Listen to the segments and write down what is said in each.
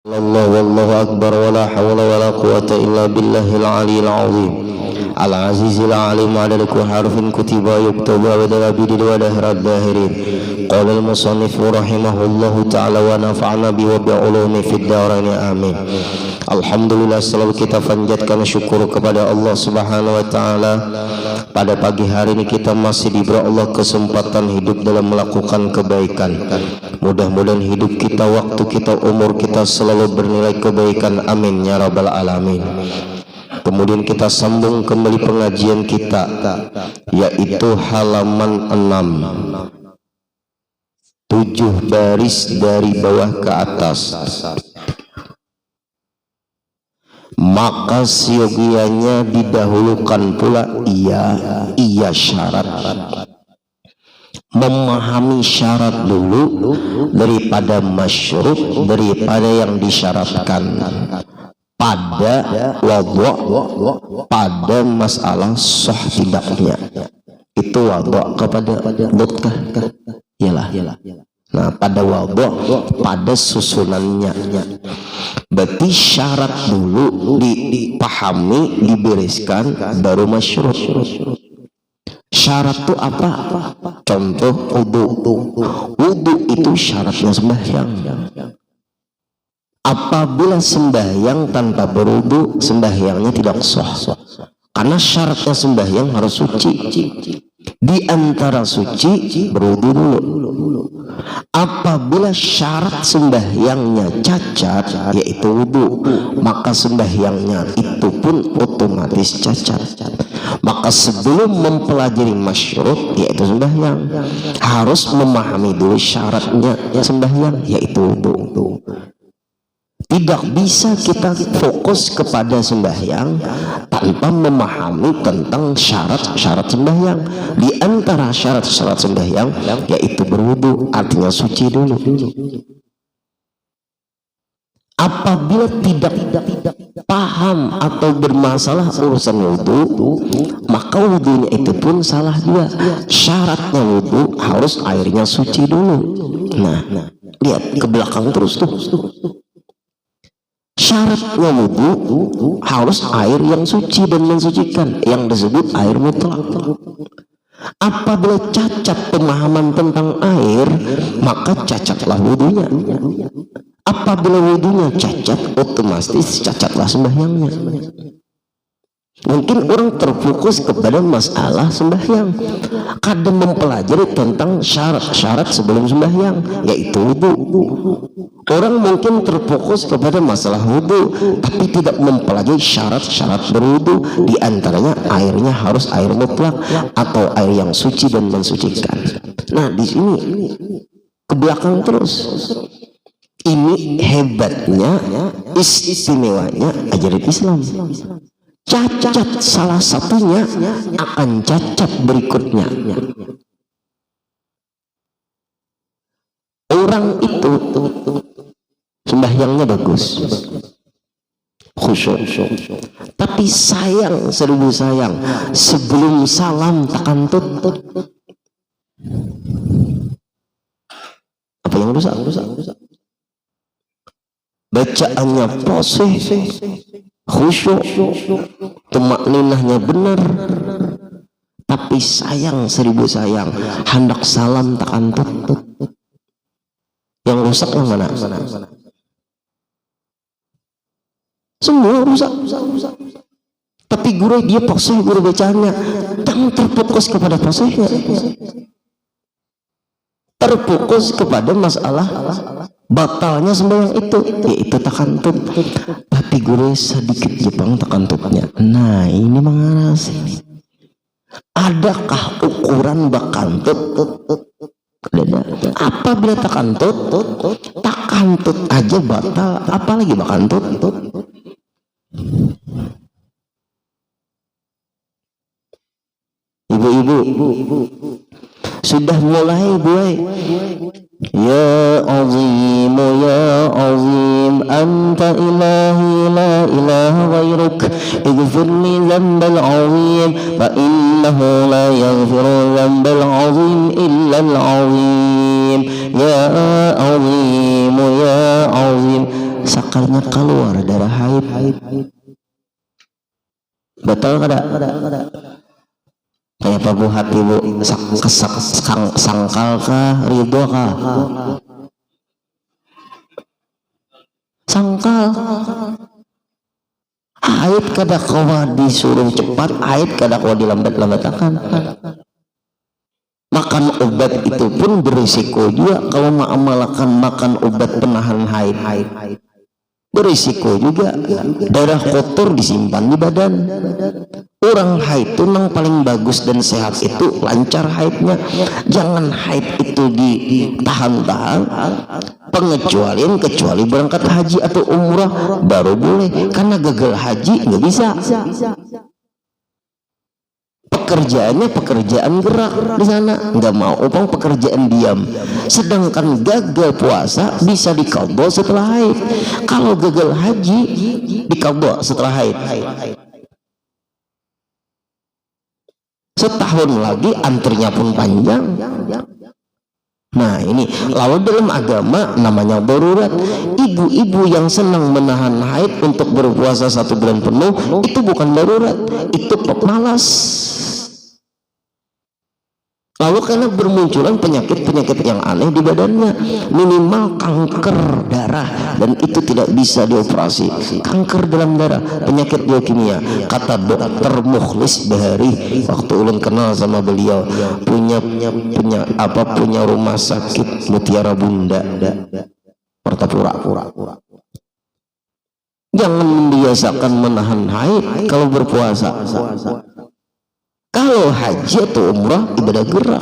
Allah wallahu akbar wala hawla wala quwwata illa billahil aliyil azim al azizil alim adada ku harfin kutiba yuktabu abada bidil wa dahrad dahirin qala al musannif rahimahullahu ta'ala wa nafa'na bi wa bi ulumi fid darain amin. Alhamdulillah, selalu kita panjatkan syukur kepada Allah Subhanahu wa taala. Pada pagi hari ini kita masih diberi Allah kesempatan hidup dalam melakukan kebaikan. Mudah-mudahan hidup kita, waktu kita, umur kita selalu bernilai kebaikan. Amin ya rabbal alamin. Kemudian kita sambung kembali pengajian kita, yaitu halaman 6, 7 baris dari bawah ke atas. Maka siogianya didahulukan pula iya syarat. Memahami syarat dulu daripada masyruut, daripada yang disyaratkan pada wadhu, pada masalah sah tidaknya. Itu wadhu kepada mutkah iyalah. Nah, pada wadhu, pada susunannya. Berarti syarat dulu dipahami, dibereskan, baru masyruut. Syarat itu apa? Contoh wudu. Wudu itu syaratnya sembahyang. Apabila sembahyang tanpa berwudu, sembahyangnya tidak sah. Karena syaratnya sembahyang harus suci. Di antara suci berwudu dulu. Apabila syarat sembahyangnya cacat, yaitu wudu, maka sembahyangnya itu pun otomatis cacat. Maka sebelum mempelajari masyruut, yaitu sembahyang, harus memahami dulu syaratnya sembahyang, yaitu wudu. Tidak bisa kita fokus kepada sembahyang tanpa memahami tentang syarat-syarat sembahyang. Di antara syarat-syarat sembahyang yaitu berwudu, artinya suci dulu. Apabila tidak paham atau bermasalah urusan wudu, maka wudunya itu pun salah juga. Syaratnya wudu harus airnya suci dulu. Nah, lihat ke belakang terus tuh. Syaratnya wudu harus air yang suci dan mensucikan, yang disebut air mutlak. Apabila cacat pemahaman tentang air, maka cacatlah wudunya. Apabila wudunya cacat, otomatis cacatlah sembahyangnya. Mungkin orang terfokus kepada masalah sembahyang, kadang mempelajari tentang syarat-syarat sebelum sembahyang, yaitu wudu. Orang mungkin terfokus kepada masalah wudu, tapi tidak mempelajari syarat-syarat berwudu. Di antaranya airnya harus air mutlak atau air yang suci dan mensucikan. Nah, di sini ke belakang terus. Ini hebatnya, istimewanya ajaran Islam. Cacat salah satunya akan cacat berikutnya. Orang itu sembahyangnya bagus, khusyuk, tapi sayang, seribu sayang, sebelum salam takantut. Apa yang rusak? Bacaannya poseh, khusyuk, tumakninahnya benar, tapi sayang, seribu sayang, hendak salam takantut. Yang rusak yang mana? Semua rusak. Tapi guru dia poseh, guru bacanya, jangan terfokus kepada posehnya, terfokus kepada masalah batalnya sembahyang itu, yaitu takantut. Tapi guru sedikit Jepang takantutnya. Nah, ini mengarah sini. Adakah ukuran bakantut? Apabila takantut aja batal, apalagi bakantut. Ibu-ibu sudah mulai buai. Ya azim, ya azim, anta ilahi la ilaha ghairuk, ighfirli dhanbal azim, fa innahu la yaghfiru dhanbal azim illa al azim. Ya azim, ya azim, sakalnya keluar darah haid, betul kada? Kayak Pak Bu hati Bu sangkal kah, ridho kah? Sangkal. Haid kada kawa disuruh cepat, haid kada kawa dilambat-lambatakan. Makan obat itu pun berisiko juga kalau mengamalkan makan obat penahan haid. Berisiko juga, darah kotor disimpan di badan. Orang haid itu yang paling bagus dan sehat itu lancar haidnya. Jangan haid itu ditahan-tahan. Pengecualian kecuali berangkat haji atau umrah baru boleh, karena gagal haji nggak bisa. Pekerjaannya pekerjaan gerak di sana, nggak mau opang pekerjaan diam. Sedangkan gagal puasa bisa diqadha setelah haid. Kalau gagal haji diqadha setelah haid. Setahun lagi antrinya pun panjang. Nah ini lalu dalam agama namanya darurat. Ibu-ibu yang senang menahan haid untuk berpuasa 1 bulan penuh itu bukan darurat, itu pemalas. Lalu karena bermunculan penyakit-penyakit yang aneh di badannya, minimal kanker darah, dan itu tidak bisa dioperasi. Kanker dalam darah, penyakit leukemia. Kata dokter Mukhlis Bahari, waktu ulun kenal sama beliau, punya rumah sakit Mutiara Bunda, Martapura. Jangan membiasakan menahan haid kalau berpuasa. Kalau haji atau umrah ibadah gerak.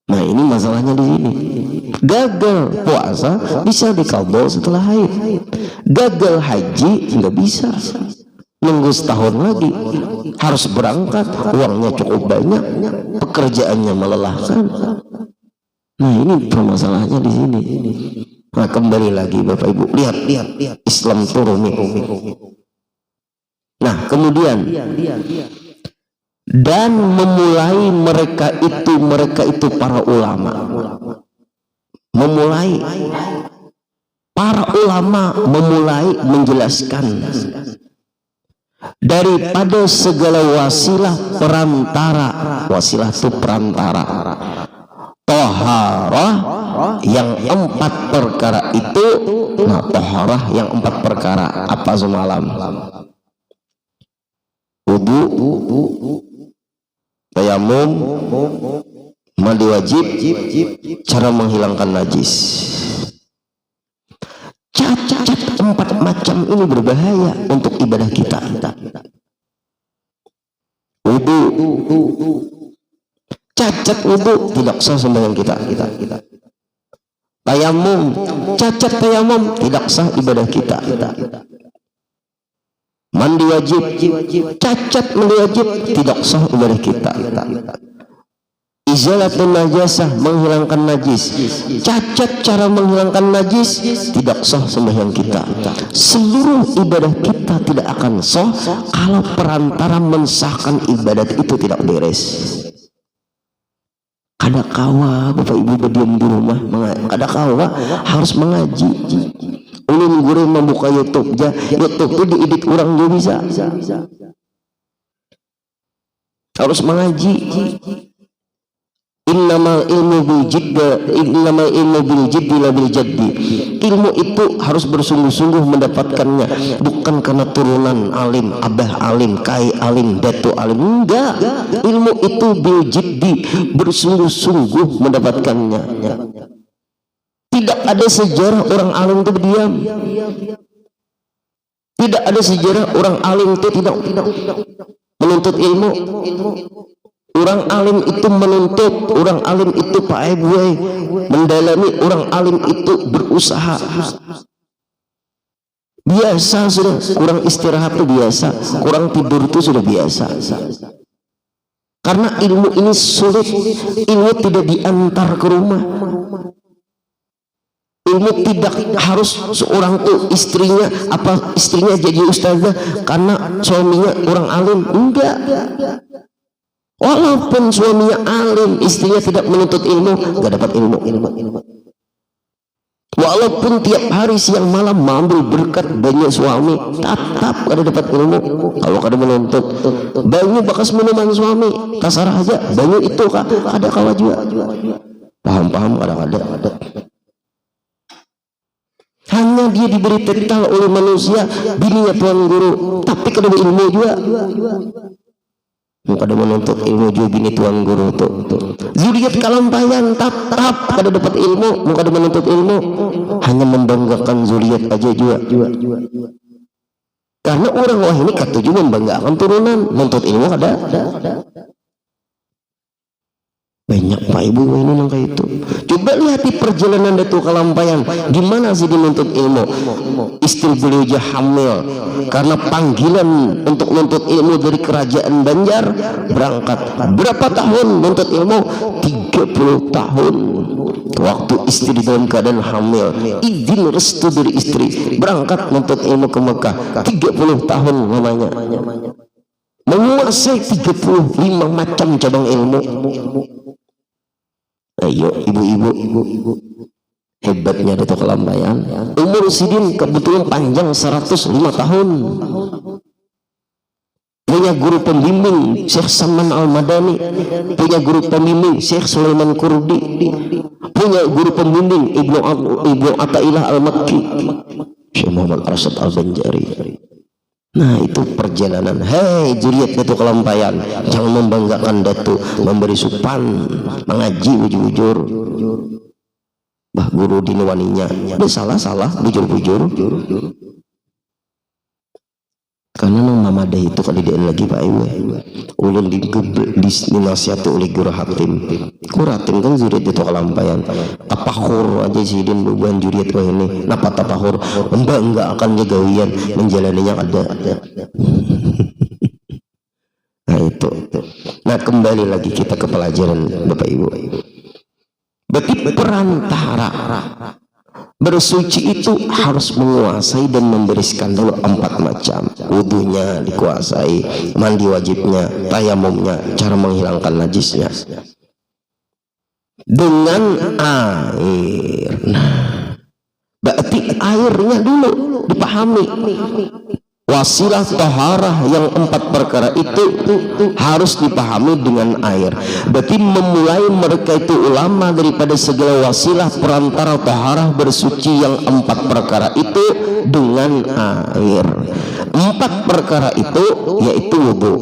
Nah ini masalahnya di sini. Gagal puasa bisa diqadha setelah haid. Gagal haji nggak bisa. Nunggu setahun lagi harus berangkat, uangnya cukup banyak, pekerjaannya melelahkan. Nah ini permasalahannya di sini. Nah kembali lagi Bapak Ibu, lihat Islam turun. Nah kemudian dan memulai mereka itu para ulama, memulai menjelaskan daripada segala wasilah perantara. Wasilah itu perantara. Toharah yang 4 perkara itu. Nah toharah yang 4 perkara apa semalam? Wudu, tayamum, mandi wajib, cara menghilangkan najis. Cacat 4 macam ini berbahaya untuk ibadah kita. Wudu, cacat wudu tidak sah sembahyang kita. Tayamum, cacat tayamum tidak sah ibadah kita. Mandi wajib, cacat mandi wajib tidak sah ibadah kita. Izalatun najasah, menghilangkan najis, cacat cara menghilangkan najis tidak sah sembahyang kita. Seluruh ibadah kita tidak akan sah kalau perantara mensahkan ibadat itu tidak beres. Kada kawa Bapak Ibu berdiam di rumah, kada kawa harus mengaji. Ulun guru membuka YouTube itu diedit orang juga bisa. Harus mengaji. Innamal ilmu bil jiddi la bil jaddi. Ilmu itu harus bersungguh-sungguh mendapatkannya, bukan karena turunan alim, abah alim, kai alim, datu alim. Enggak. Ilmu itu bil jiddi, bersungguh-sungguh mendapatkannya. Tidak ada sejarah orang alim itu berdiam. Tidak ada sejarah orang alim itu tidak menuntut ilmu. Orang alim itu menuntut, orang alim itu paebuai, mendalami, orang alim itu berusaha. Biasa sudah, kurang istirahat itu biasa, kurang tidur itu sudah biasa. Karena ilmu ini sulit, ilmu tidak diantar ke rumah. Ilmu tidak harus seorang tuh istrinya jadi ustazah karena suaminya orang alim. Enggak. Walaupun suaminya alim, istrinya tidak menuntut ilmu, enggak dapat ilmu. walaupun tiap hari siang malam mengambil berkat banyak suami, tetap kada dapat ilmu kalau kada menuntut. Banyak bekas minuman suami, kasar aja banyak itu kak ada kawa juga. Paham ada. Hanya dia diberi titel oleh manusia bininya tuan guru, tapi kada ilmu juga. Kada menuntut ilmu juga bini tuan guru tuh. Zuriat kalampayan tetap kada dapat ilmu, kada menuntut ilmu, hanya membanggakan zuriat aja juga. Karena orang wah ini katuju membanggakan turunan, menuntut ilmu kada. Banyak pak ibu ini yang kayak itu. Coba lihat di perjalanan Datuk Kalampayan, gimana sih menuntut ilmu. Istri beliau aja hamil karena panggilan untuk menuntut ilmu dari kerajaan Banjar, berangkat berapa tahun menuntut ilmu? 30 tahun. Waktu istri dalam keadaan hamil, izin restu dari istri, berangkat menuntut ilmu ke Mekah. 30 tahun namanya, menguasai 35 macam cabang ilmu. Ayo ibu-ibu, hebatnya Datuk Kalampayan. Umur Sidin kebetulan panjang 105 tahun. Punya guru pembimbing Syekh Saman Al-Madani, punya guru pembimbing Syekh Sulaiman Kurdi, punya guru pembimbing Ibnu Athaillah Al-Makki, Syekh Muhammad Arsyad Al-Banjari. Nah itu perjalanan. Hei juriat Datuk Kalampayan, jangan membanggakan Datuk, memberi supan, mengaji bujur-bujur. Bah guru dinwaninya salah bujur-bujur. Karena nang mamada itu kali dia lagi pak ibu ulun dinasihati oleh guru hatim. Guru hatim kan juriat Datuk Kalampayan, tapakhur aja sidin bukan juriat wah ini. Napa tapakhur? Enggak akan jagawian menjalaninya ada. Nah itu. Nah kembali lagi kita ke pelajaran bapak ibu. Berarti perantara bersuci itu harus menguasai dan membereskan dulu 4 macam. Wudunya dikuasai, mandi wajibnya, tayamumnya, cara menghilangkan najisnya dengan air. Nah, berarti airnya dulu dipahami. Wasilah taharah yang 4 perkara itu harus dipahami dengan air. Berarti memulai mereka itu ulama daripada segala wasilah perantara taharah bersuci yang 4 perkara itu dengan air. 4 perkara itu yaitu wudu.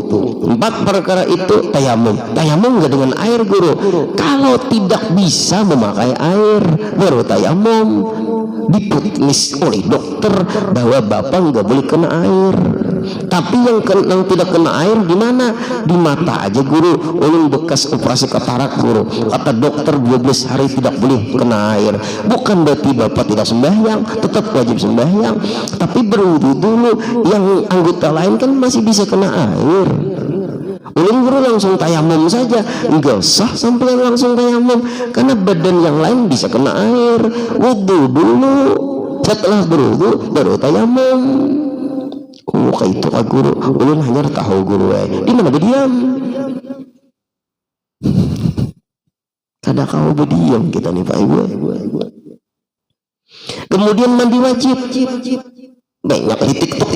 4 perkara itu tayamum. Tayamum enggak dengan air guru. Kalau tidak bisa memakai air baru tayamum. Diputus oleh dokter bahwa bapak nggak boleh kena air. Tapi yang tidak kena air di mana? Di mata aja guru. Ulun bekas operasi katarak guru. Kata dokter 12 hari tidak boleh kena air. Bukan berarti bapak tidak sembahyang, tetap wajib sembahyang. Tapi berwudu dulu. Yang anggota lain kan masih bisa kena air. Ulun guru langsung tayamum saja, enggak usah sampai langsung tayamum karena badan yang lain bisa kena air. Wudu dulu, setelah berwudu baru tayamum. Oh kayak itu kak guru. Ulun hanya tahu guru di mana berdiam. Kada kau berdiam kita nih pak ibu. Kemudian mandi wajib. Banyak di TikTok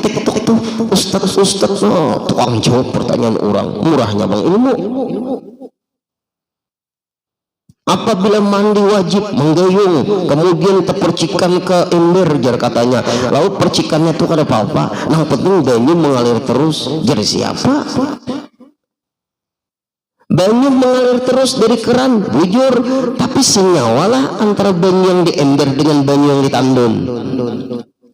tuh Ustadz tukang jawab pertanyaan orang, murahnya bang ilmu. Apabila mandi wajib menggayung, kemudian terpercikan ke ember jar katanya, lalu percikannya tuh kada apa-apa, yang penting banyu mengalir terus. Jadi siapa? Banyu mengalir terus dari keran, bujur, tapi senyawalah antara banyu yang di ember dengan banyu yang di tandun.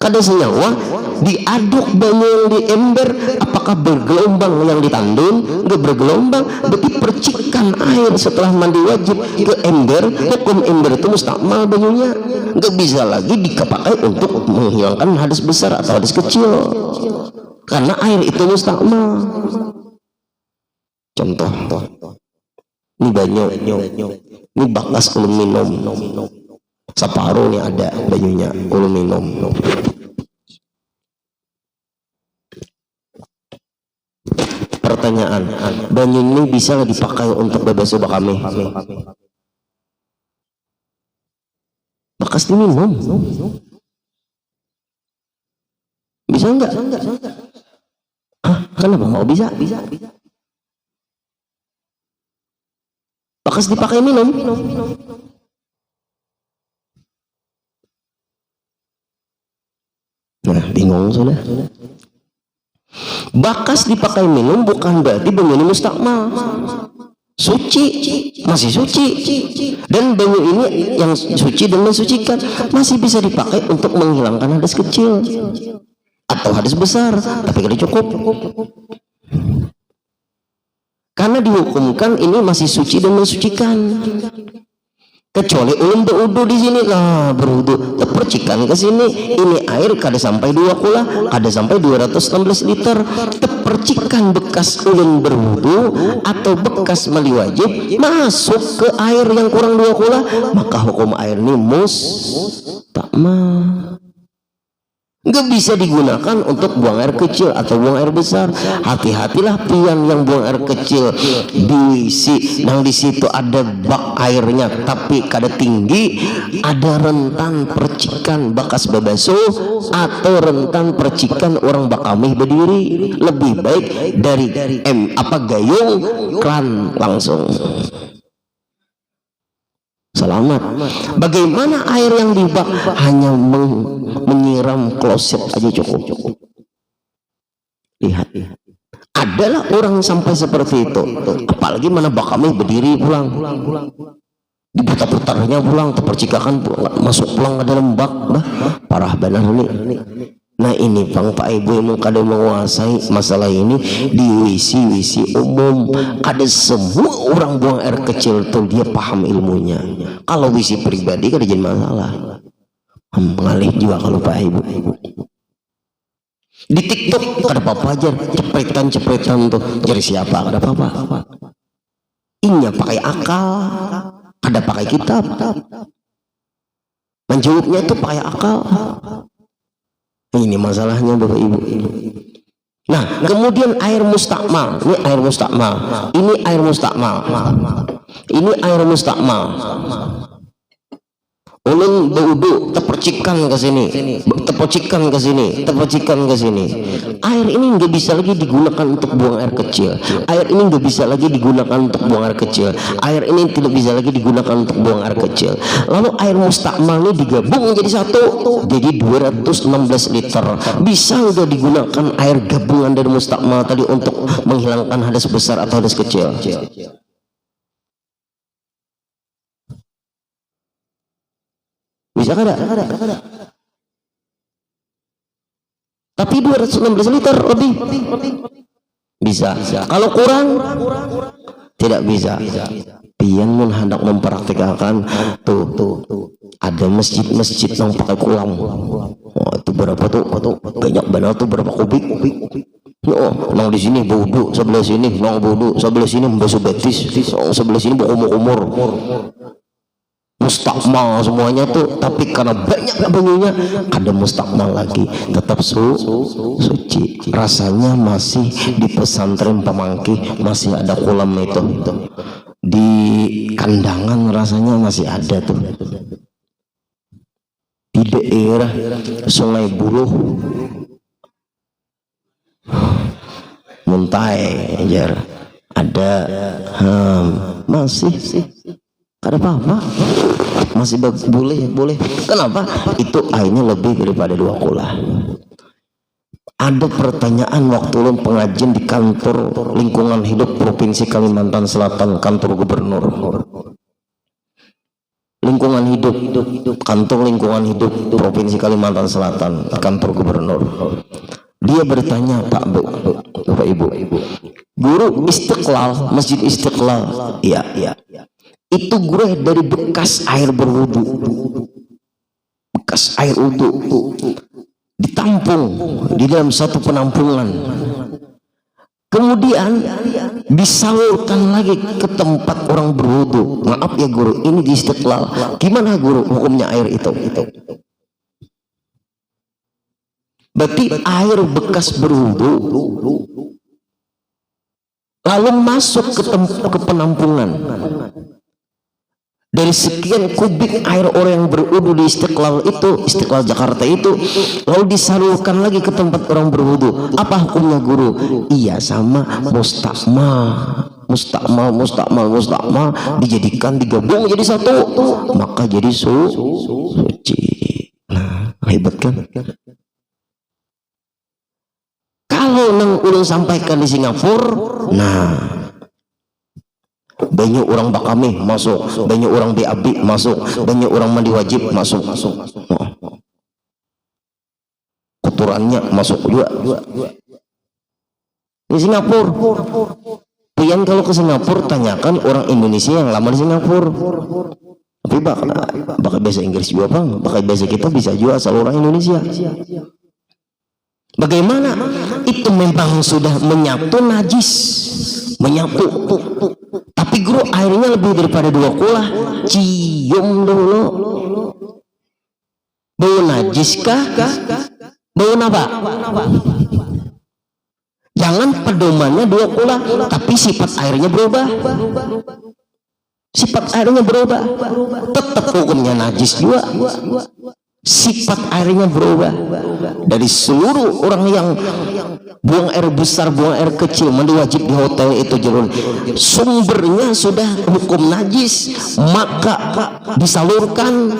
Kada senyawa, diaduk banyu yang di ember, apakah bergelombang yang di tandun? Enggak bergelombang, berarti percikan air setelah mandi wajib ke ember. Hukum ember itu mustakmal banyunya, enggak bisa lagi dipakai untuk menghilangkan hadas besar atau hadas kecil, karena air itu mustakmal. Contoh, ini banyu, ini bakas ulun minum. Separuh nih ada banyunya ulun minum. Pertanyaan, banyu ini bisa dipakai untuk bebasuh kami? bekas diminum. Bisa enggak? Hah, kenapa mau bisa? Bekas dipakai minum. Nah, bingung sudah. Bekas dipakai minum bukan berarti bau ini mustakmal. Suci, masih suci, dan bau ini yang suci dan mensucikan masih bisa dipakai untuk menghilangkan hadas kecil atau hadas besar, tapi kalau cukup, karena dihukumkan ini masih suci dan mensucikan. Kecuali ulun berwudu di sini lah, berwudu terpercikan ke sini, ini air kada sampai 2 kula, kada sampai 216 liter, terpercikan bekas ulun berwudu atau bekas mali wajib masuk ke air yang kurang 2 kula, maka hukum air ini mustakmal. Nggak bisa digunakan untuk buang air kecil atau buang air besar. Hati-hatilah pian yang buang air kecil diisi, nang di situ ada bak airnya tapi kada tinggi, ada rentan percikan bekas babasuh atau rentan percikan orang bakamih berdiri. Lebih baik dari gayung kran langsung selamat. Bagaimana air yang di bak hanya menyiram kloset aja cukup. Lihat, adalah orang sampai seperti itu, apalagi mana bak kami berdiri pulang, diputar-putarnya pulang, terpercikakan masuk pulang ke dalam bak, parah benar ini. Nah ini bang Pak Ibu yang kada menguasai masalah ini di WC umum, ada semua orang buang air kecil tuh dia paham ilmunya. Kalau WC pribadi kada jadi masalah. Mengalih juga kalau Pak Ibu. Di TikTok kada apa-apa aja, cepretan tuh jadi siapa kada apa-apa. Inya pakai akal, kada pakai kitab. Menjawabnya tuh pakai akal. Ini masalahnya Bapak Ibu. Nah, kemudian air mustakmal. Ini air mustakmal. Ini air mustakmal. Ini air mustakmal. Ulun berwudu terpercikan ke sini, terpercikan ke sini, terpercikan ke sini. Air ini nggak bisa lagi digunakan untuk buang air kecil. Air ini nggak bisa lagi digunakan untuk buang air kecil. Air ini tidak bisa lagi digunakan untuk buang air kecil. Lalu air mustakmal ini digabung jadi satu, jadi 216 liter. Bisa nggak digunakan air gabungan dari mustakmal tadi untuk menghilangkan hadas besar atau hadas kecil? Bisa kada? Tapi 216 liter lebih bisa. Kalau kurang tidak bisa. Pian mun hendak mempraktikkan tuh ada masjid yang pakai kolam. Oh, itu berapa tuh? Banyak benar tuh, berapa kubik? Oh, nang di sini wudu, sebelah sini nang wudu, sebelah sini membasuh betis, sebelah sini umur. Mustakmal semuanya tuh, tapi karena banyak banyunya ada mustakmal lagi, tetap suci. Rasanya masih di pesantren Pamangki masih ada kolam itu, di Kandangan rasanya masih ada tuh, di daerah Sungai Buloh Muntai ada, masih ada apa-apa, masih boleh. Kenapa? Itu airnya lebih daripada 2 kula. Ada pertanyaan waktu lu pengajian di kantor lingkungan hidup Provinsi Kalimantan Selatan, kantor gubernur. Lingkungan hidup, kantor lingkungan hidup Provinsi Kalimantan Selatan, kantor gubernur. Dia bertanya, Bapak Ibu, guru Istiqlal, Masjid Istiqlal, iya. Itu guru dari bekas air berwudu, bekas air wudu ditampung di dalam satu penampungan, kemudian disalurkan lagi ke tempat orang berwudu. Maaf ya guru, ini di Istiqlal, gimana guru hukumnya air itu? Berarti air bekas berwudu lalu masuk ke penampungan, dari sekian kubik air orang yang berwudu di Istiqlal itu, Istiqlal Jakarta itu, lalu disalurkan lagi ke tempat orang berwudu. Apa hukumnya guru? Iya, sama mustakmal dijadikan, digabung jadi satu, maka jadi suci. Nah, hebat kan? Kalau nang ulun sampaikan di Singapura, nah banyak orang bakami masuk, banyak orang BAB masuk, banyak orang mandi wajib masuk, kotorannya masuk juga di Singapura. Pian kalau ke Singapura tanyakan orang Indonesia yang lama di Singapura, tapi bakal bahasa Inggris juga bang, bakal bahasa kita bisa juga asal orang Indonesia. Bagaimana? Itu memang sudah menyatu najis, menyatu. Tapi guru airnya lebih daripada 2 kulah. Cium dulu. Bau najis kah? Bau apa? Jangan pedomannya 2 kulah, tapi sifat airnya berubah. Sifat airnya berubah. Tetap hukumnya najis juga. Sifat airnya berubah. Dari seluruh orang yang buang air besar, buang air kecil, mandi wajib di hotel itu jalur sumbernya sudah hukum najis, maka disalurkan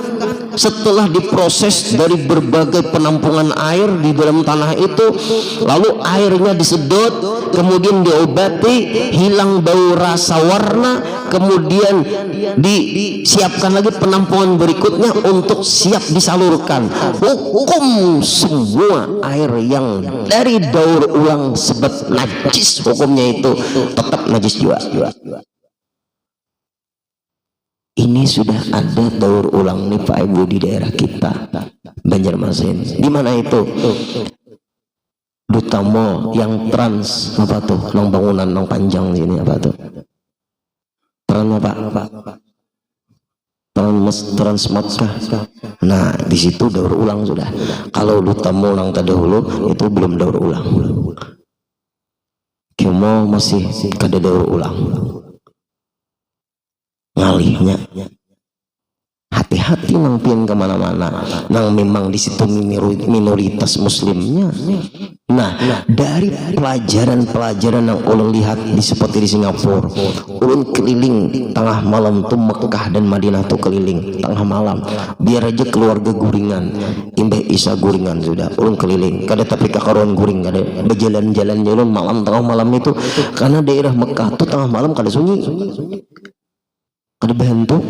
setelah diproses dari berbagai penampungan air di dalam tanah itu, lalu airnya disedot, kemudian diobati, hilang bau rasa warna, kemudian disiapkan lagi penampungan berikutnya untuk siap disalurkan. Hukum semua air yang dari daur ulang sebab najis, hukumnya itu tetap najis juga. Ini sudah ada daur ulang nih Pak Ibu di daerah kita Banjarmasin. Di mana itu? Duta Mall yang trans apa tuh? Nang bangunan nang panjang sini apa tuh? Trans apa? Trans Makkah. Nah, di situ daur ulang sudah. Kalau Duta Mall nang terdahulu itu belum daur ulang. Kimo masih kada daur ulang. Ngalihnya hati-hati nang pian kemana-mana, nang memang di situ minoritas muslimnya. Nah, dari pelajaran yang ulun lihat seperti di Singapura, ulun keliling tengah malam tuh Mekah dan Madinah tuh keliling tengah malam, biar aja keluarga guringan, imbah isa guringan sudah, ulun keliling, kada tapi kakaruan guring, kada berjalan-jalan ulun malam tengah malam itu, karena daerah Mekah tuh tengah malam kada sunyi. Ada bentuk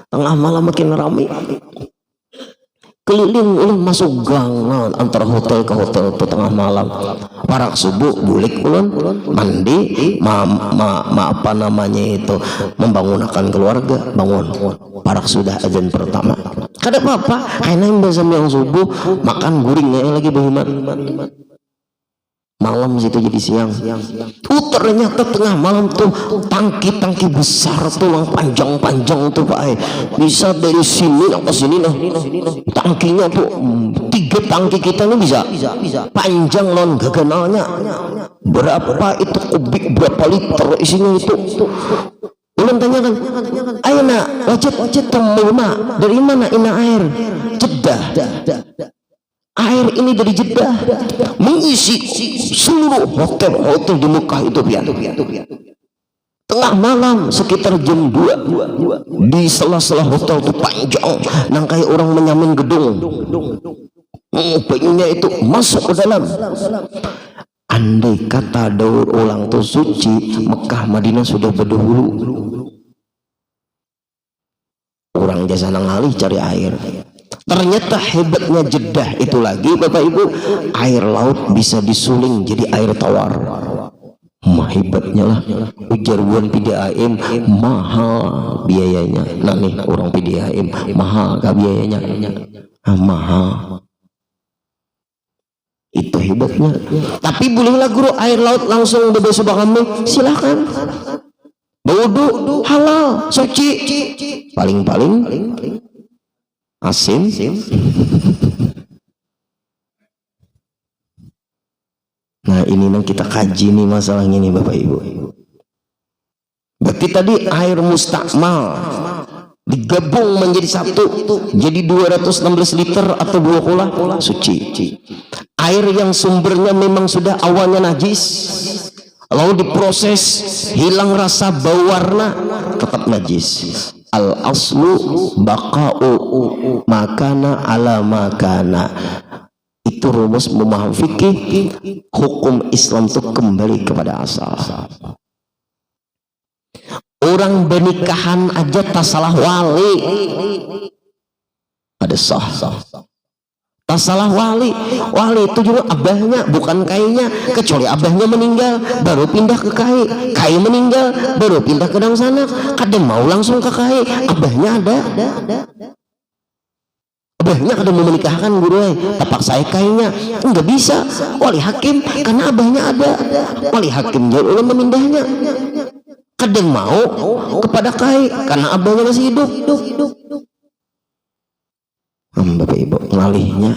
tengah malam makin ramai, keliling ulun masuk gang antara hotel ke hotel itu tengah malam, parak subuh bulik ulun mandi apa namanya itu membangunkan keluarga, bangun parak sudah azan pertama kada apa-apa, karena yang yang subuh makan guringnya lagi berhimat malam situ jadi siang. Ternyata tengah malam tuh tangki besar tuh yang panjang tuh Pak, bisa dari sini ke sini nah tangkinya tuh 3 tangki kita ini bisa panjang non gaganalnya berapa itu kubik, berapa liter isinya itu. Ulun tanyakan, ayo nak wajib temuna dari mana ina air? Jeddah. Air ini dari Jeddah mengisi seluruh hotel di Mekah itu pian. Tengah malam sekitar jam 2 di sela-sela hotel itu panjang nang kayak orang menyamin gedung. Pengennya itu masuk ke dalam. Andai kata daur ulang itu suci, Mekah Madinah sudah berdahulu. Orang jasa nang ngalih cari air. Ternyata hebatnya Jeddah itu lagi Bapak Ibu, air laut bisa disuling jadi air tawar. Hebatnya lah, ujar buan PDAM mahal biayanya. Nah nih orang PDAM mahal gak biayanya? Mahal. Itu hebatnya. Tapi bolehlah guru air laut langsung bebas kami, silakan. Wudu halal, suci. Paling-paling asin. Nah ini yang kita kaji nih masalahnya nih Bapak Ibu. Berarti tadi air mustakmal digabung menjadi satu, jadi 216 liter atau 2 kula suci. Air yang sumbernya memang sudah awalnya najis, lalu diproses hilang rasa, bau, warna, tetap najis. Al aslu baqa'u makana ala makana. Itu rumus memahami fikih. Hukum Islam itu kembali kepada asal. Orang bernikahan aja tak salah wali, ada sah. Tak salah wali itu juga abahnya, bukan kainya. Kecuali abahnya meninggal baru pindah ke kai meninggal baru pindah ke dalam sana. Kadang mau langsung ke kai, abahnya ada. Abahnya kadang mau menikahkan guru, tapak saya kainya enggak bisa. Wali hakim karena abahnya ada. Wali hakim jadi ulama memindahnya. Kadang mau kepada kai karena abahnya masih hidup. Bapak ibu ngalihnya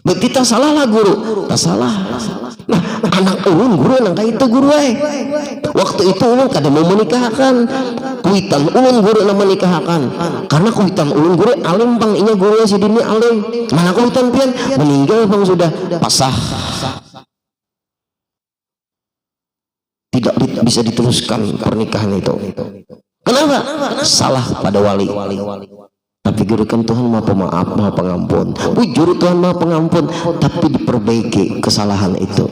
berarti tak salah lah guru, tak salah. Nah anak ulun guru nangka itu guru waktu itu ulun kadang mau menikahkan kuitan ulun guru nama menikahkan karena kuitan ulun guru alim bang, inya guru si dini alim, mana kuitan pian meninggal bang sudah pasah, tidak bisa diteruskan pernikahan itu. Kenapa? Salah pada wali. Tapi gurikan Tuhan maha pemaaf, maha pengampun. Bujur Tuhan maha pengampun, tapi diperbaiki kesalahan itu.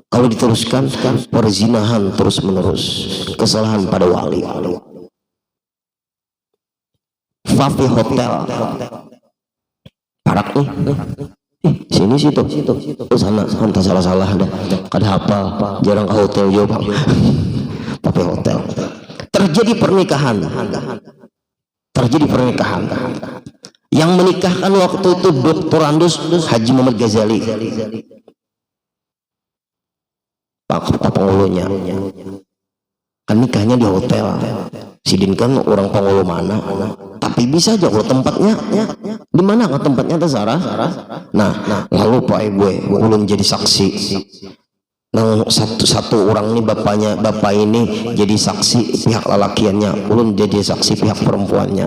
Kalau diteruskan perzinahan terus menerus, kesalahan pada wali. Fafi Hotel parak nih, sini situ, sana entah salah dah. Kada hafal, jarang ke hotel juga. Fafi Hotel terjadi pernikahan. Yang menikahkan waktu itu Dr. Andus Haji Muhammad Ghazali, Pak pengulunya. Kan nikahnya di hotel. Sidin kan orang pengulu mana, tapi bisa aja kalau tempatnya di mana kan tempatnya terserah. Nah lalu Pak gue ulun jadi saksi. Nah satu orang ini bapak ini jadi saksi pihak lelakiannya, ulun jadi saksi pihak perempuannya.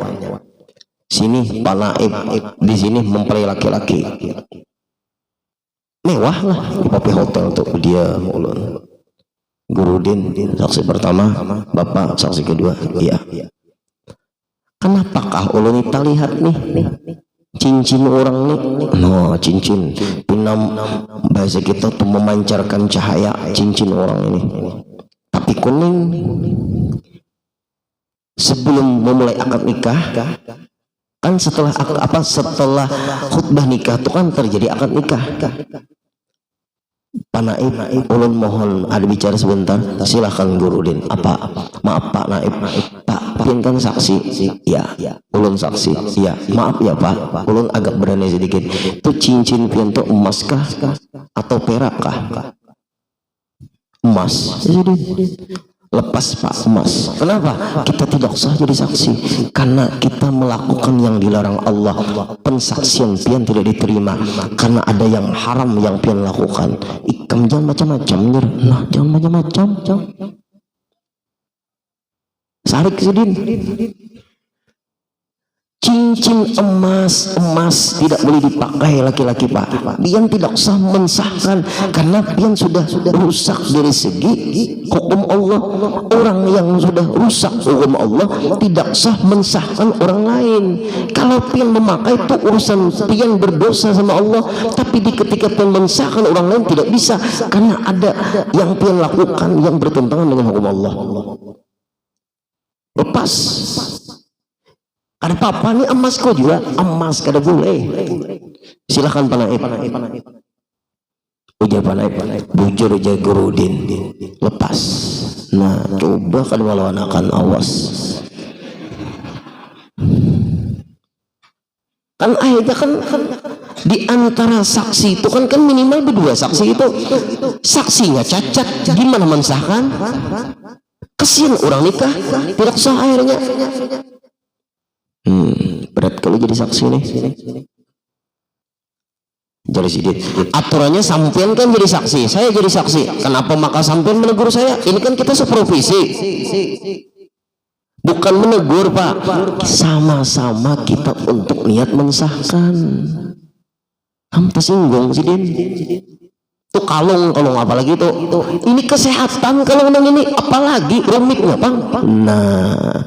Sini Pak Naib di sini mempelai laki-laki, mewah lah di Papi Hotel untuk dia ulun. Gurudin saksi pertama, bapak saksi kedua. Iya. Kenapakah ulun kita lihat nih cincin orang nih? No, cincin pinam bahasa kita tuh memancarkan cahaya cincin orang ini, tapi kuning. Sebelum memulai akad nikah kan setelah khutbah nikah itu kan terjadi akad nikah. Pak Naib, ulun mohon ada bicara sebentar. Silahkan Gurudin. Maaf Pak Naib, Pak kan saksi. Ya, ulun saksi. Ya, maaf ya Pak, ulun agak berani sedikit. Itu cincin pian itu emas kah atau perak kah? Emas. Lepas Pak, emas. Kenapa? Kita tidak sah jadi saksi karena kita melakukan yang dilarang Allah. Pensaksian pian tidak diterima karena ada yang haram yang pian lakukan. Ikam jangan macam-macam, nah jangan macam-macam. Sarik sedin. Cincin emas tidak boleh dipakai laki-laki Pak. Pian tidak sah mensahkan karena pian sudah rusak dari segi hukum Allah. Orang yang sudah rusak hukum Allah tidak sah mensahkan orang lain. Kalau pian memakai itu urusan pian berdosa sama Allah, tapi di ketika pian mensahkan orang lain tidak bisa karena ada yang pian lakukan yang bertentangan dengan hukum Allah. Lepas ada apa nih emas kau juga emas kada boleh. Silakan Pak Naib. Ujar Pak Naib, bujur ujar Gurudin. Lepas. Nah coba kada melawan akan awas. Kan akhirnya kan di antara saksi itu kan minimal berdua saksi itu. Saksinya cacat, gimana mensahkan? Kesian orang nikah tidak sah akhirnya. Berat kalau jadi saksi nih. Jadi sidit. Aturannya sampean kan jadi saksi, saya jadi saksi. Kenapa maka sampean menegur saya? Ini kan kita supervisi. bukan menegur Pak, sama-sama kita untuk niat mensahkan. Kamu tersinggung sih Din, tuh kalung apalagi tuh ini kesehatan, kalau ini apalagi rumitnya Bang. Nah,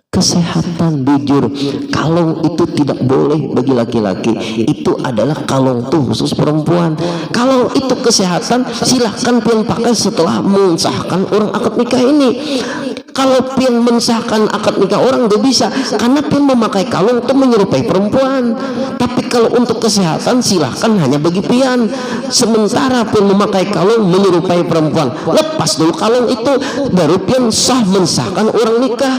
kesehatan jujur, kalung itu tidak boleh bagi laki-laki, itu adalah kalung tuh khusus perempuan. Kalau itu kesehatan silahkan pian pakai setelah mensahkan orang akad nikah ini. Kalau pian mensahkan akad nikah orang gak bisa, karena pian memakai kalung itu menyerupai perempuan. Tapi kalau untuk kesehatan silahkan hanya bagi pian. Sementara pian memakai kalung menyerupai perempuan, lepas dulu kalung itu, baru pian sah mensahkan orang nikah.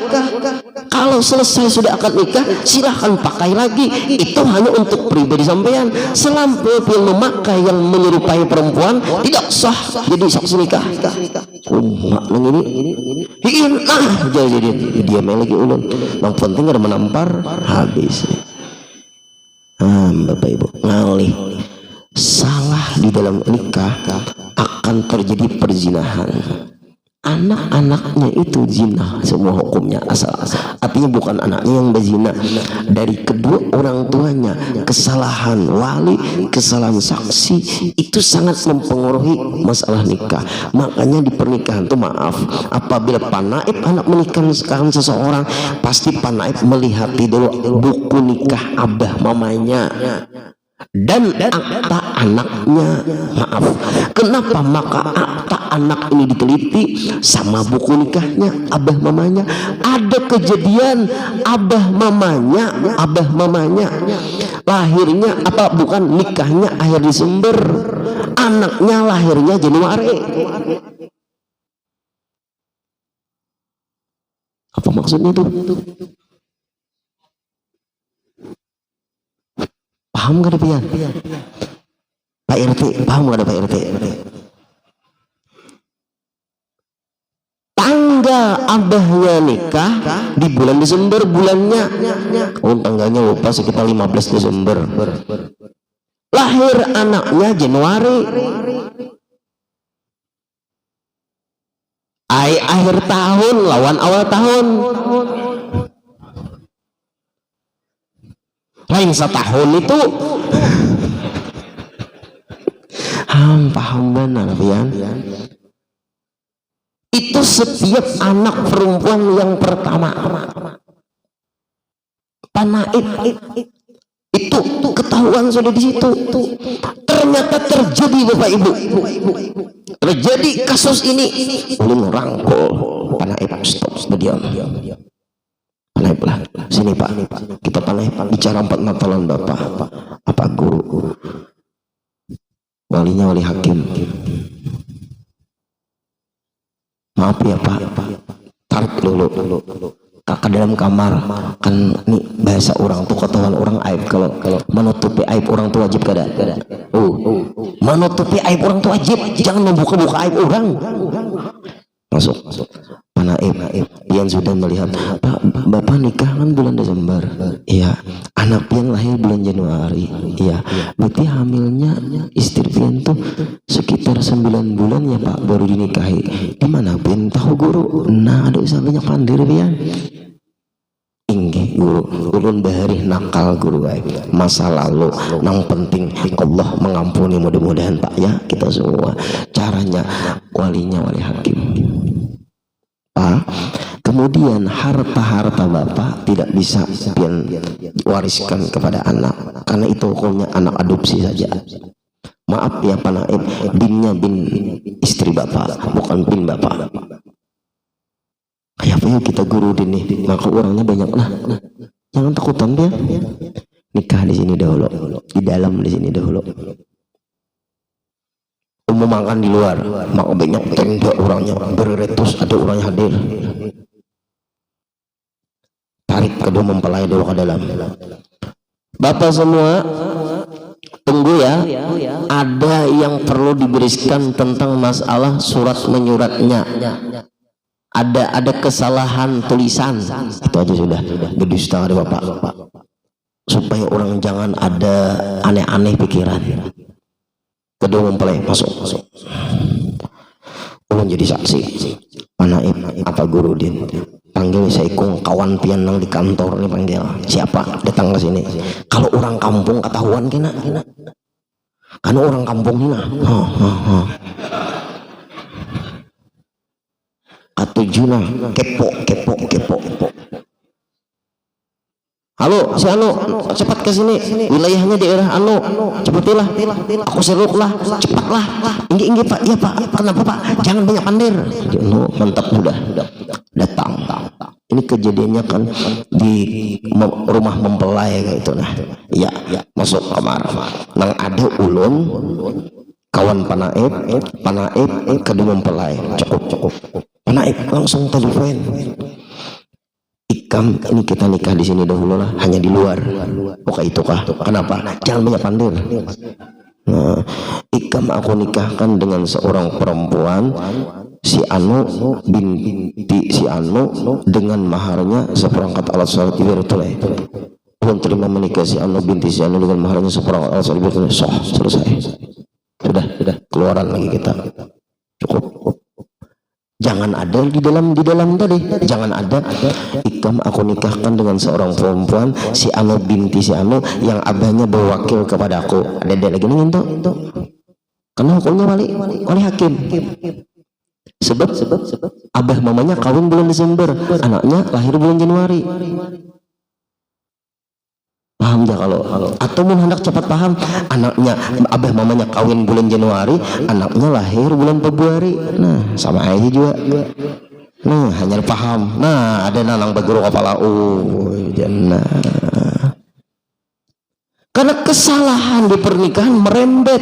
Kalau selesai sudah akad nikah silahkan pakai lagi, itu hanya untuk pribadi sampean. Selama pian memakai yang menyerupai perempuan tidak sah jadi saksi nikah. Ini jadi dia main lagi ulun. Yang penting ada menampar habis. Bapak Ibu ngalih, salah di dalam nikah akan terjadi perzinahan. Anak-anaknya itu zina semua hukumnya, asal artinya bukan anaknya yang berzina, dari kedua orang tuanya. Kesalahan wali, kesalahan saksi itu sangat mempengaruhi masalah nikah. Makanya di pernikahan tuh maaf, apabila panaib anak menikah sekarang seseorang, pasti panaib melihat dulu buku nikah abah mamanya dan akta anaknya. Maaf, kenapa maka akta anak ini diteliti sama buku nikahnya abah mamanya? Ada kejadian abah mamanya lahirnya apa bukan nikahnya akhir Desember, anaknya lahirnya Januari. Apa maksudnya itu? Paham gak ada pian? Pak RT, paham gak ada Pak RT? Tanggal abahnya nikah di bulan Desember bulannya. Oh, tanggalnya lupa, sekitar 15 Desember. Lahir anaknya Januari. Akhir tahun lawan awal tahun. Lain setahun itu. Paham benar pian? Itu setiap anak perempuan yang pertama panaib itu ketahuan sudah di situ. Ternyata terjadi Bapak Ibu, terjadi kasus ini. Ulun rangkul panaib, stop diam. Panaib lah, sini Pak, kita panaib bicara 4 matalan Bapak, apa guru, walinya wali hakim. Maaf ya Pak, tarik dulu kakak dalam kamar. Kan ini bahasa orang tuh, ketahuan orang aib. Kalau menutupi aib orang tuh wajib kada? Menutupi aib orang tuh wajib, jangan membuka-buka aib orang. Masuk panaib yang sudah melihat, Pak, Bapak nikah kan bulan Desember. Iya. Anak pian lahir bulan Januari. Iya. Berarti hamilnya istri pian tuh sekitar 9 bulan ya Pak baru dinikahi. Di mana pian tahu guru? Nah, ada usah banyak pandir pian. Inggih guru, ulun bahari nakal guru masa lalu. Nang penting Allah mengampuni, mudah-mudahan Pak ya kita semua. Caranya walinya wali hakim. Pak, kemudian harta Bapak tidak bisa pian wariskan kepada anak, karena itu hukumnya anak adopsi saja. Maaf ya panaib, binnya bin istri Bapak, bukan bin Bapak. Kayak apa ya kita guru dini, maka orangnya banyak lah. Jangan takutan dia. Nikah di sini dahulu, di dalam di sini dahulu. Umum makan di luar, maka banyak tenda orangnya beretus, ada orangnya hadir. Tarik kedua mempelai dulu ke dalam. Bapak semua tunggu ya, ada yang perlu dibereskan tentang masalah surat menyuratnya. Ada kesalahan tulisan, itu aja sudah berdusta ada Bapak, supaya orang jangan ada aneh-aneh pikiran. Kedua mempelai masuk. Ulun jadi saksi. Panaib apa guru din panggil Saikung, kawan pianang di kantor nih panggil. Siapa datang ke sini? Kalau orang kampung ketahuan kena. Karena orang kampung ini katujuna kepo. Halo, si Anu, cepat ke sini. Wilayahnya daerah Anu. Cepatilah. Aku seruklah, cepatlah. Inggi Pak. Iya Pak. Kenapa Pak? Jangan banyak pandir. Anu, mantap udah datang. Ini kejadiannya kan di rumah mempelai kayak itu nah. Iya, masuk kamar. Nang ada ulun kawan panaib kedua mempelai. Cukup. Panaib langsung telepon. Ikam, ini kita nikah di sini dahulu lah, hanya di luar. Oke itu kah? Kenapa? Jangan banyak pandir. Nah, Ikam aku nikahkan dengan seorang perempuan si Anu binti si Anu dengan maharnya seperangkat alat sholat ibaratullah. Belum terima menikah si Anu binti si Anu dengan maharnya seperangkat alat sholat ibaratullah. Selesai. Sudah keluaran lagi kita. Cukup. Jangan ada di dalam tadi. Jangan ada Ikam aku nikahkan dengan seorang perempuan si Anu binti si Anu yang abahnya berwakil kepada aku. Ada lagi nih itu. Karena hukumnya oleh hakim. Sebab abah mamanya kawin bulan Desember, anaknya lahir bulan Januari. Paham ya kalau atau mau hendak cepat paham, anaknya abah mamanya kawin bulan Januari, anaknya lahir bulan Februari. Nah sama aja juga. Nah hanya paham. Nah ada nanang baguru kepala jannah. Karena kesalahan di pernikahan merembet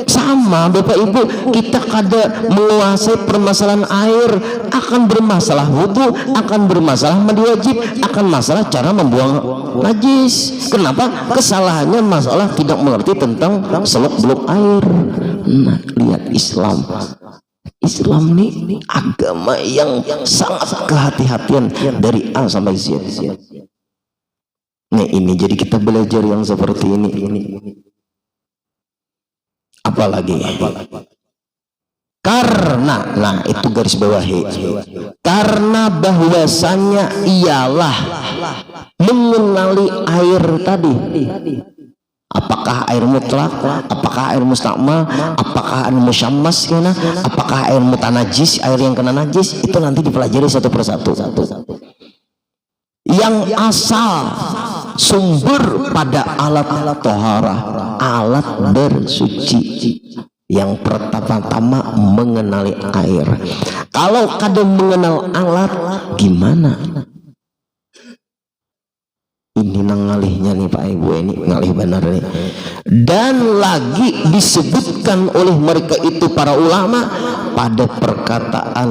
sama Bapak Ibu, kita kada menguasai permasalahan air, akan bermasalah wudhu, akan bermasalah mandi wajib, akan masalah cara membuang najis. Kenapa? Kesalahannya masalah tidak mengerti tentang seluk-beluk air. Nah, lihat Islam ini agama yang sangat kehati-hatian dari A sampai Z. Nah ini jadi kita belajar yang seperti ini. Apalagi karena, nah itu garis bawahi, karena bahwasanya ialah mengenali air tadi. Apakah air mutlak, apakah air mustakmal, apakah air musyammas, apakah air mutanajis, air yang kena najis, itu nanti dipelajari satu persatu. Yang asal sumber pada alat toharah, alat bersuci. Yang pertama-tama mengenali air. Kalau kadang mengenal alat, gimana? Ini ngalihnya nih Pak Ibu, ini ngalih benar nih. Dan lagi disebutkan oleh mereka itu para ulama pada perkataan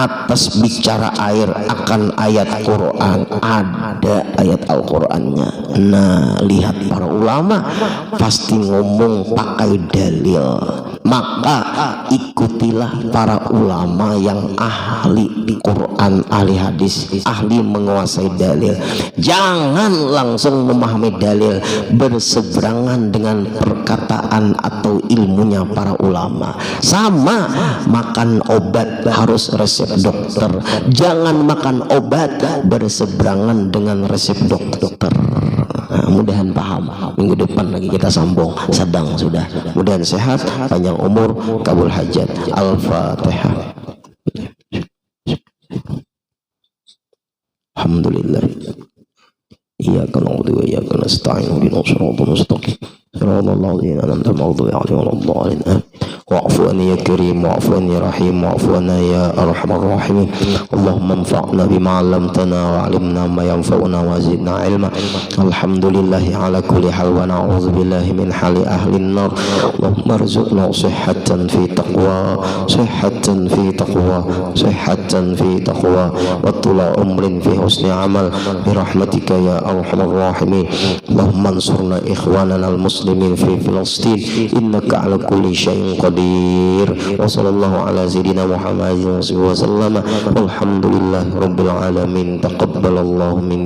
atas bicara air akan ayat Quran, ada ayat Al-Qurannya. Nah lihat para ulama pasti ngomong pakai dalil, maka ikutilah para ulama yang ahli di Quran, ahli hadis, ahli menguasai dalil. Jangan langsung memahami dalil berseberangan dengan perkataan atau ilmunya para ulama. Sama makan obat harus resep dokter, jangan makan obat berseberangan dengan resep dokter. Nah, mudahan paham. Minggu depan lagi kita sambung, sedang sudah. Mudahan sehat, panjang umur, kabul hajat. Al-Fatihah. Alhamdulillah. Iyyaka na'budu wa iyyaka nasta'in ihdinas siratal mustaqim siratal ladzina an'amta 'alaihim ghairil maghdubi 'alaihim wa'fu anni ya karim wa'fu anni rahim wa'fu anna ya arhamar rahimin. Allahumma anfa'na bima 'allamtana wa 'allimna ma yanfa'una wa zidna 'ilma. Alhamdulillahi 'ala kulli hal wa na'udzu billahi min hali ahli an-nar. Allahumma arzuqna sihhatan fi taqwa, sihhatan fi taqwa, sihhatan fi taqwa wa tula umrin fi husni 'amal bi rahmatika ya arhamar rahimin. Allahumma ansurna ikhwanana al-muslimin fi Filastin innaka ala kulli syai'in qadir. Wa sallallahu ala sayyidina Muhammadin wa sallam. Alhamdulillah rabbil alamin. Taqabbalallahu minna